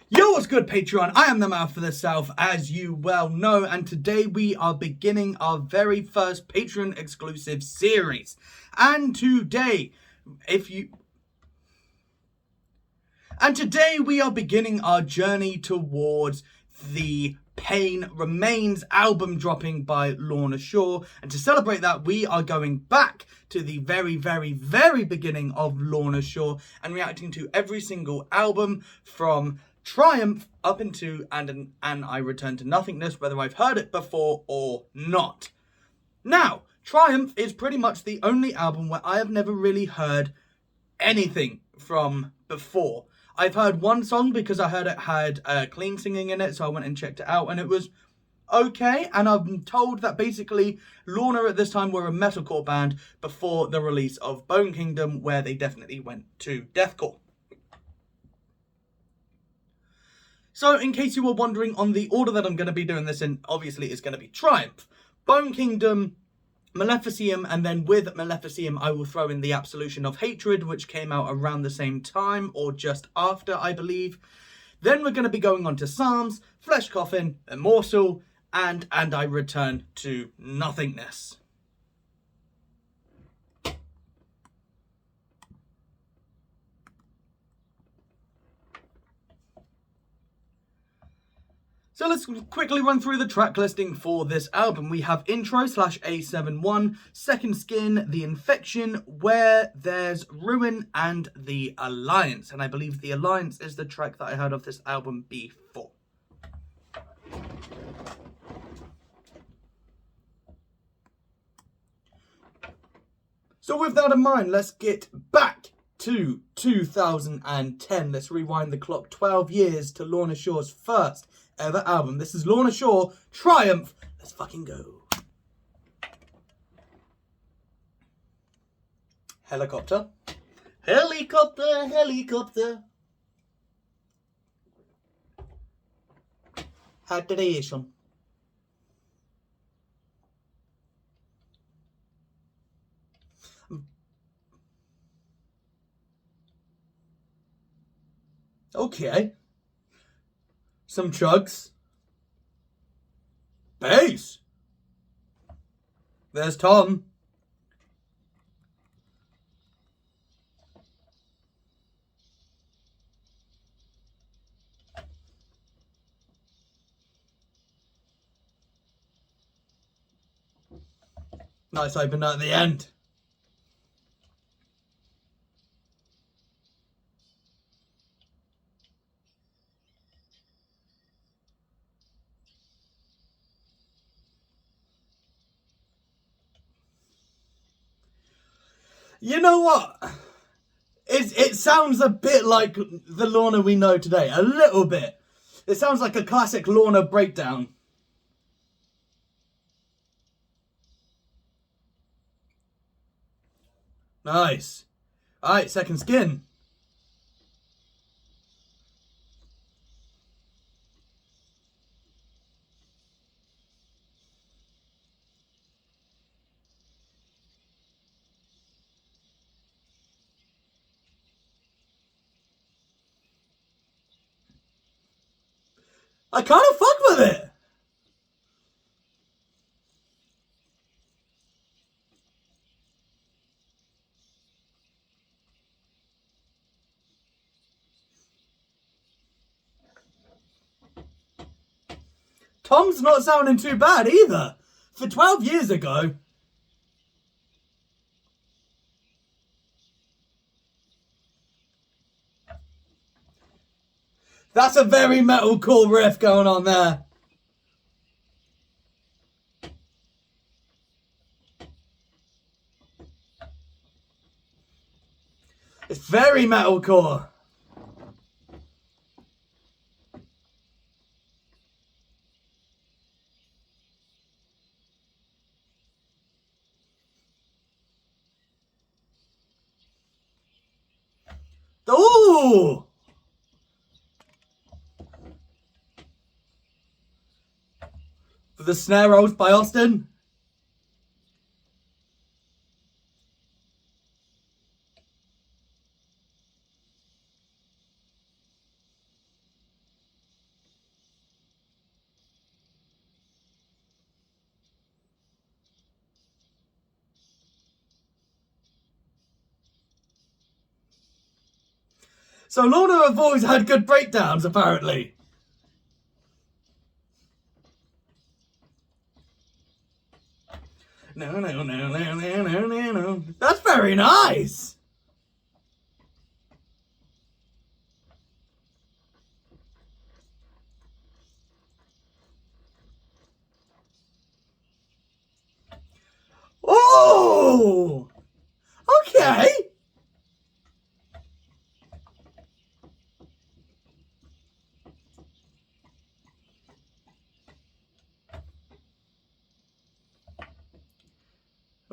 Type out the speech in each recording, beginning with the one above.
Yo, what's good, Patreon? I am the Mouth of the South, as you well know, and today we are beginning our very first Patreon exclusive series. And today, we are beginning our journey towards the Pain Remains album dropping by Lorna Shore. And to celebrate that, we are going back to the very, very, very beginning of Lorna Shore and reacting to every single album from Triumph up into and I Return to Nothingness, whether I've heard it before or not. Now, Triumph is pretty much the only album where I have never really heard anything from before. I've heard one song because I heard it had clean singing in it, so I went and checked it out, and it was okay. And I've been told that basically Lorna at this time were a metalcore band before the release of Bone Kingdom, where they definitely went to deathcore. So in case you were wondering on the order that I'm going to be doing this in, obviously it's going to be Triumph, Bone Kingdom, Maleficium, and then with Maleficium I will throw in the Absolution of Hatred, which came out around the same time or just after, I believe. Then we're going to be going on to Psalms, Flesh Coffin, Immortal, and I Return to Nothingness. So let's quickly run through the track listing for this album. We have Intro / A71, Second Skin, The Infection, Where There's Ruin, and The Alliance. And I believe The Alliance is the track that I heard of this album before. So with that in mind, let's get back to 2010. Let's rewind the clock 12 years to Lorna Shore's first ever album. This is Lorna Shore, Triumph. Let's fucking go. Helicopter. Helicopter, helicopter. Hydration. Okay. Some chugs. Bass. There's Tom. Nice opener at the end. You know what? It sounds a bit like the Lorna we know today. A little bit. It sounds like a classic Lorna breakdown. Nice. Alright, Second Skin. I kind of fuck with it. Tom's not sounding too bad either. For 12 years ago. That's a very metalcore riff going on there. It's very metalcore. Ooh! For the snare rolls by Austin. So Lorna have always had good breakdowns, apparently. No. That's very nice. Oh! Okay.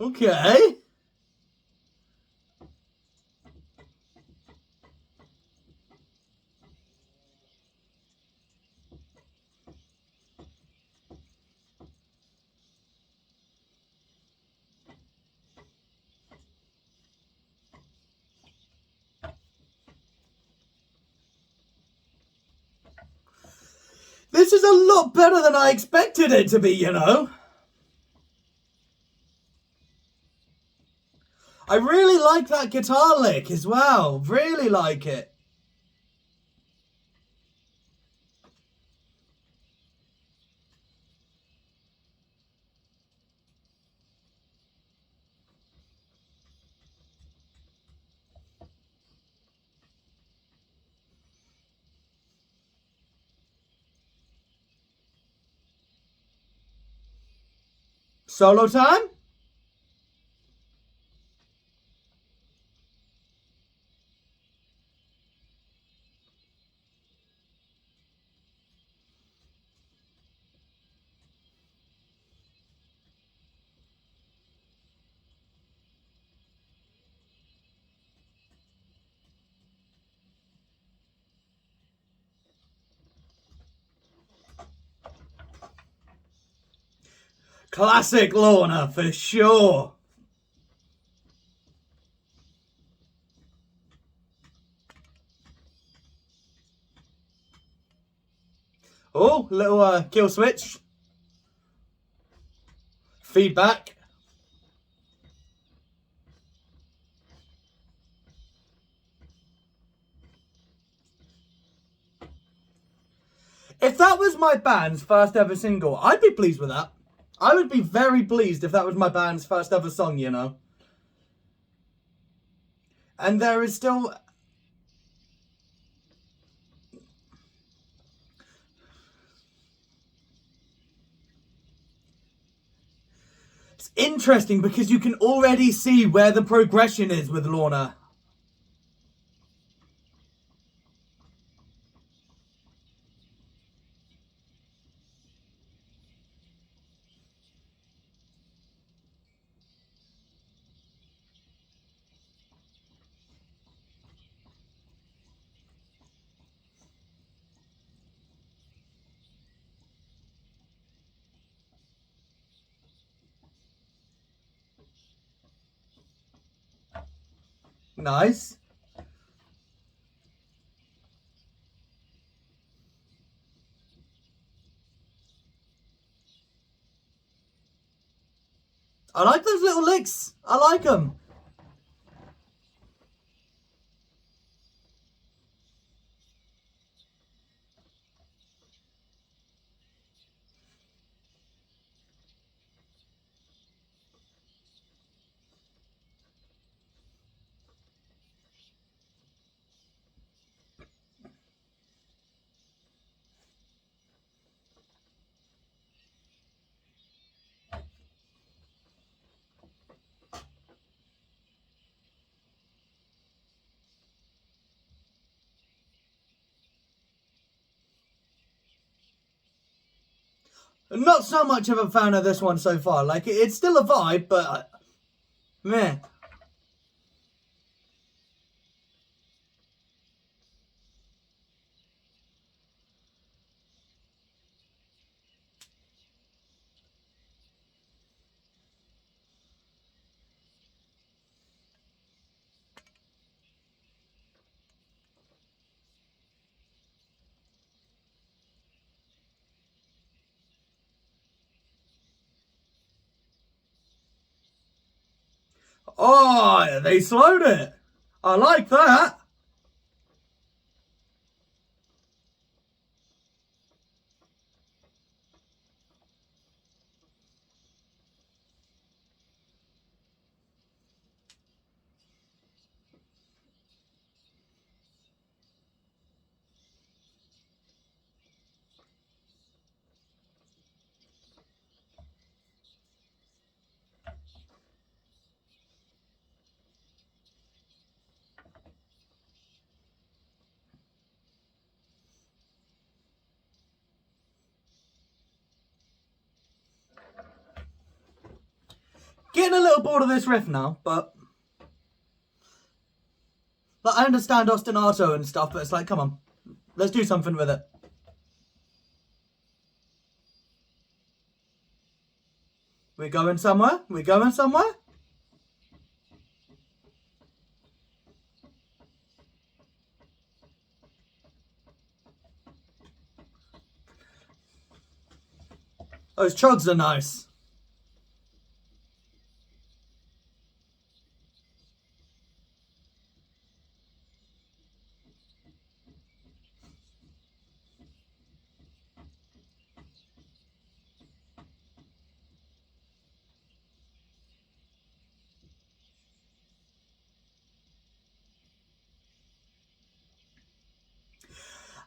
Okay. This is a lot better than I expected it to be, you know. I really like that guitar lick as well. Really like it. Solo time? Classic Lorna for sure. Oh, little kill switch. Feedback. If that was my band's first ever single, I'd be pleased with that. I would be very pleased if that was my band's first ever song, you know. And there is still... It's interesting because you can already see where the progression is with Lorna. Nice. I like those little licks. I like them. Not so much of a fan of this one so far. Like, it's still a vibe, but... meh. Oh, they slowed it. I like that. Getting a little bored of this riff now, but like, I understand ostinato and stuff, but it's like, come on, let's do something with it. We're going somewhere? We're going somewhere? Those chugs are nice.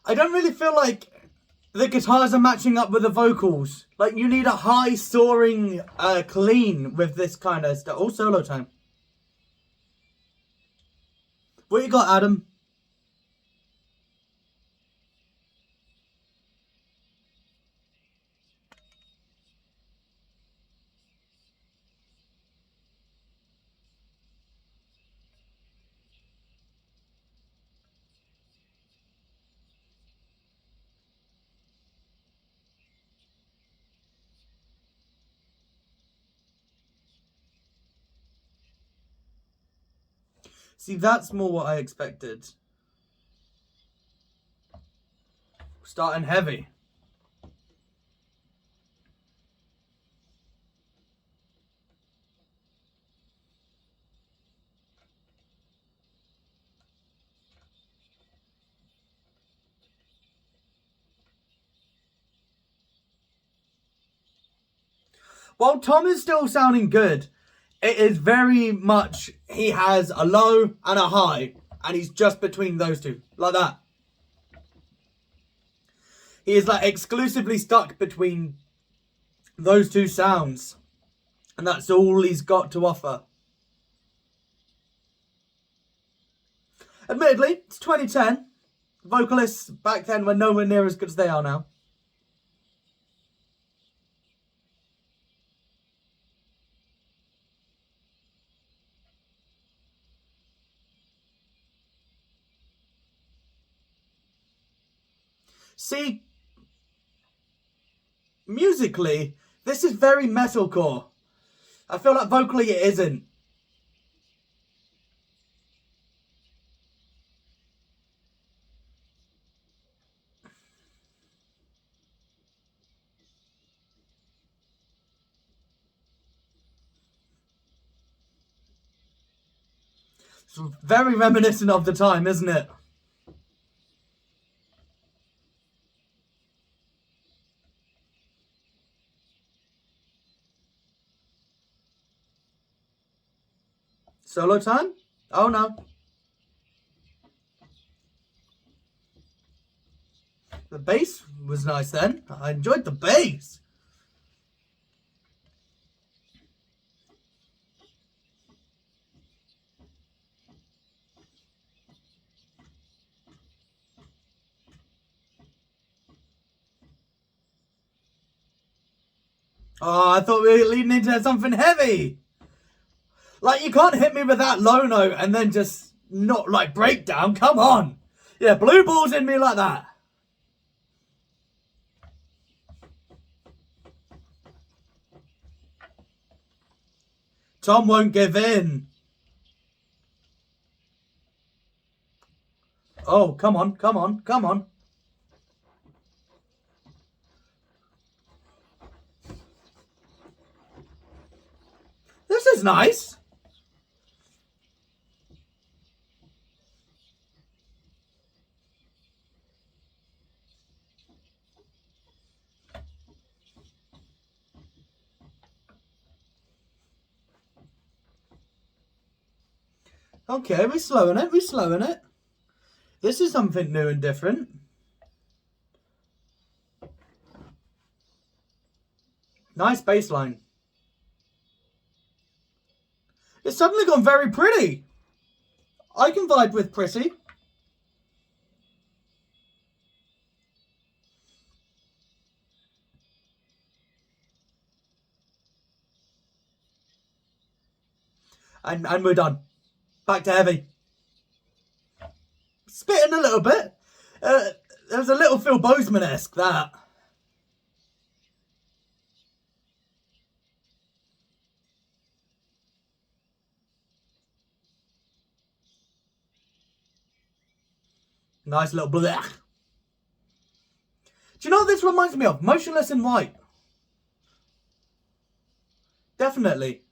I don't really feel like the guitars are matching up with the vocals. Like, you need a high soaring clean with this kind of stuff. Oh, solo time. What you got, Adam? See, that's more what I expected. Starting heavy. While Tom is still sounding good, it is very much, he has a low and a high, and he's just between those two, like that. He is like exclusively stuck between those two sounds, and that's all he's got to offer. Admittedly, it's 2010. Vocalists back then were nowhere near as good as they are now. See, musically, this is very metalcore. I feel like vocally it isn't. It's very reminiscent of the time, isn't it? Solo time? Oh no. The bass was nice then. I enjoyed the bass. Oh, I thought we were leading into something heavy. Like, you can't hit me with that low note and then just not, like, break down. Come on. Yeah, blue balls in me like that. Tom won't give in. Oh, come on, come on, come on. This is nice. Okay, we're slowing it, we're slowing it. This is something new and different. Nice bass line. It's suddenly gone very pretty. I can vibe with pretty. And we're done. Back to heavy. Spitting a little bit. There's a little Phil Bozeman-esque, that. Nice little blech. Do you know what this reminds me of? Motionless in White. Definitely.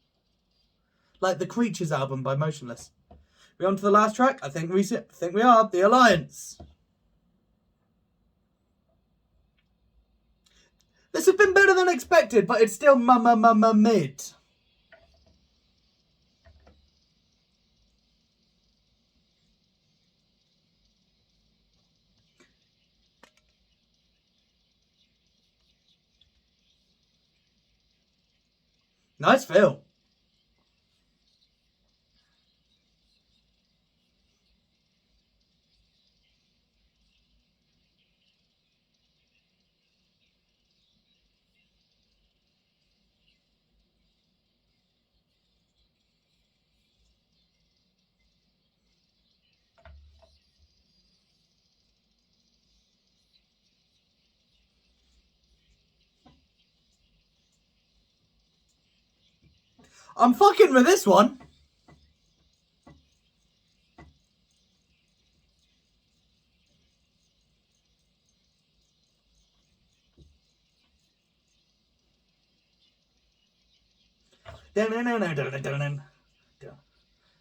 Like the Creatures album by Motionless. We on to the last track? I think we are. The Alliance. This has been better than expected, but it's still mid. Nice feel. I'm fucking with this one. That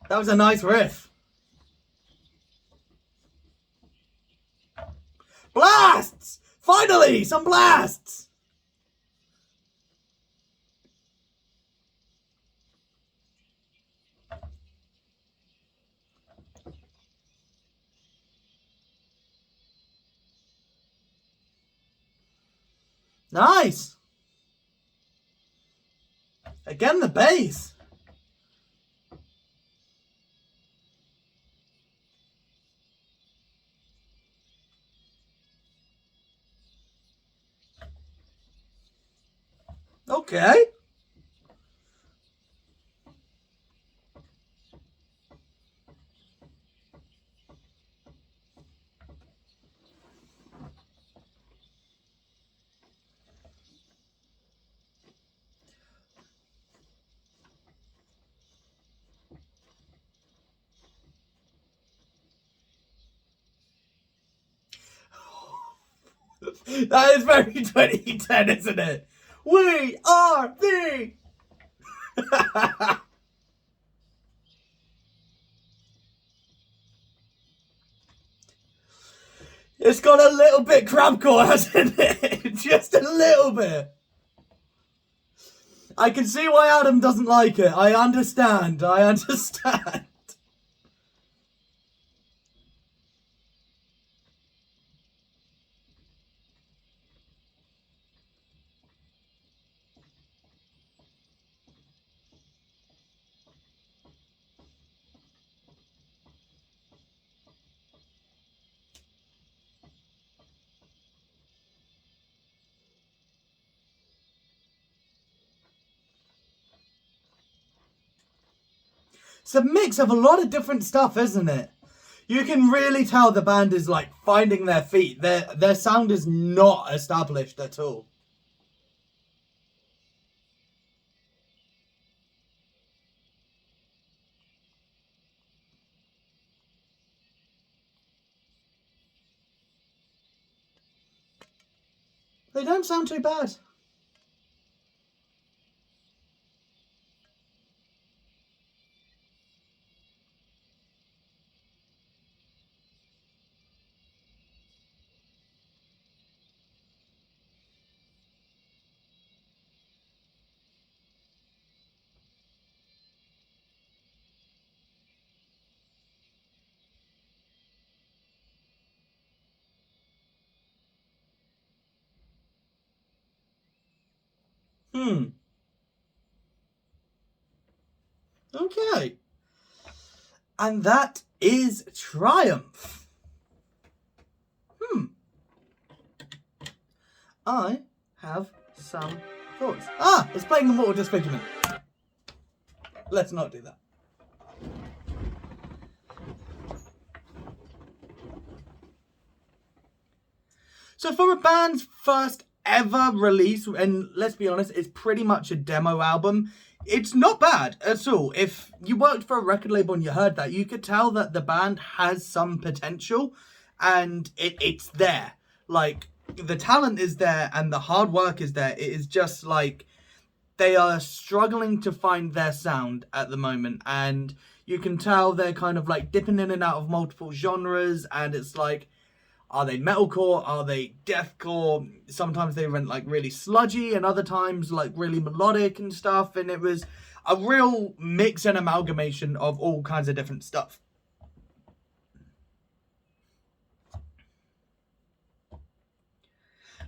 was a nice riff. Blasts! Finally, some blasts! Nice! Again, the bass. Okay. That is very 2010, isn't it? We are the... It's got a little bit crabcore, hasn't it? Just a little bit. I can see why Adam doesn't like it. I understand. It's a mix of a lot of different stuff, isn't it? You can really tell the band is like finding their feet. Their sound is not established at all. They don't sound too bad. Okay. And that is Triumph. I have some thoughts. It's playing the Mortal Disfigurement. Let's not do that. So for a band's first ever release, and let's be honest, it's pretty much a demo album, it's not bad at all. If you worked for a record label and you heard that, you could tell that the band has some potential, and it's there. Like, the talent is there and the hard work is there. It is just like they are struggling to find their sound at the moment, and you can tell they're kind of like dipping in and out of multiple genres, and it's like, are they metalcore? Are they deathcore? Sometimes they went like really sludgy, and other times like really melodic and stuff. And it was a real mix and amalgamation of all kinds of different stuff.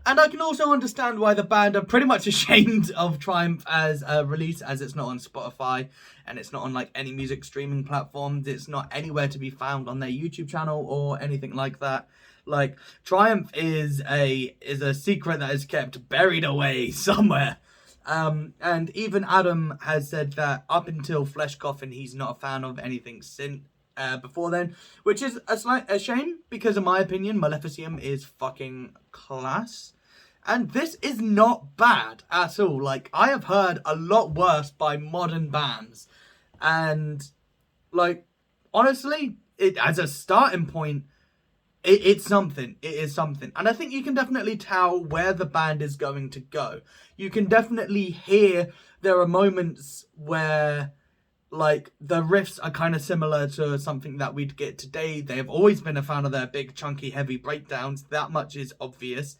And I can also understand why the band are pretty much ashamed of Triumph as a release, as it's not on Spotify and it's not on like any music streaming platforms. It's not anywhere to be found on their YouTube channel or anything like that. Like, Triumph is a secret that is kept buried away somewhere. And even Adam has said that up until Flesh Coffin, he's not a fan of anything since before then, which is a shame, because in my opinion, Maleficium is fucking class. And this is not bad at all. Like, I have heard a lot worse by modern bands. And, like, honestly, it as a starting point, it's something. It is something. And I think you can definitely tell where the band is going to go. You can definitely hear there are moments where, like, the riffs are kind of similar to something that we'd get today. They have always been a fan of their big, chunky, heavy breakdowns. That much is obvious.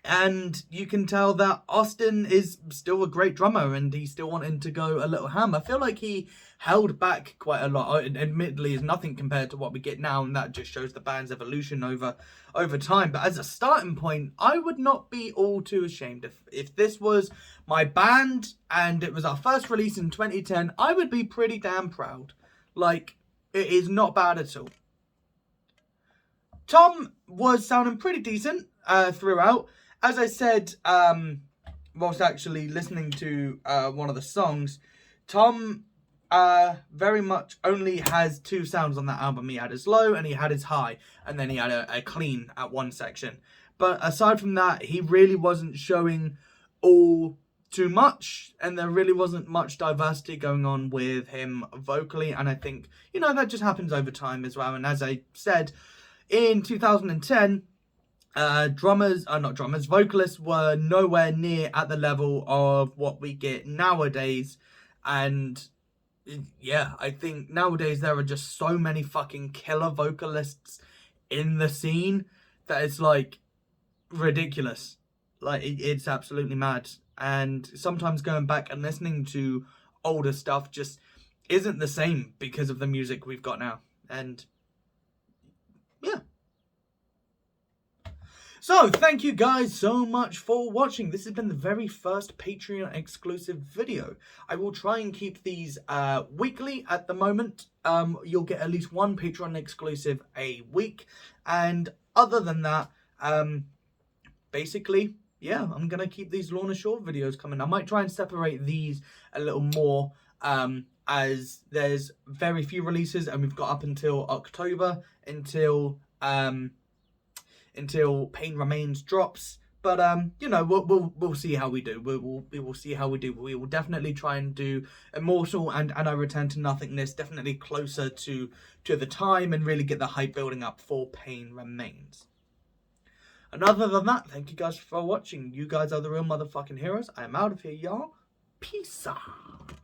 And you can tell that Austin is still a great drummer, and he's still wanting to go a little ham. I feel like he held back quite a lot. Admittedly, is nothing compared to what we get now, and that just shows the band's evolution over time. But as a starting point, I would not be all too ashamed. If this was my band and it was our first release in 2010, I would be pretty damn proud. Like, it is not bad at all. Tom was sounding pretty decent throughout. As I said, whilst actually listening to one of the songs, Tom very much only has two sounds on that album. He had his low and he had his high, and then he had a clean at one section. But aside from that, he really wasn't showing all too much, and there really wasn't much diversity going on with him vocally. And I think, you know, that just happens over time as well. And as I said, in 2010, vocalists were nowhere near at the level of what we get nowadays. And yeah, I think nowadays there are just so many fucking killer vocalists in the scene that it's like ridiculous. Like, it's absolutely mad. And sometimes going back and listening to older stuff just isn't the same because of the music we've got now. And yeah. So, thank you guys so much for watching. This has been the very first Patreon exclusive video. I will try and keep these weekly at the moment. You'll get at least one Patreon exclusive a week. And other than that, basically, yeah, I'm going to keep these Lorna Shore videos coming. I might try and separate these a little more, as there's very few releases, and we've got up until October until Pain Remains drops. But you know, we'll see how we do. We will see how we do. We will definitely try and do Immortal and I Return to Nothingness definitely closer to the time, and really get the hype building up for Pain Remains. And other than that, thank you guys for watching. You guys are the real motherfucking heroes. I am out of here, y'all. Peace out.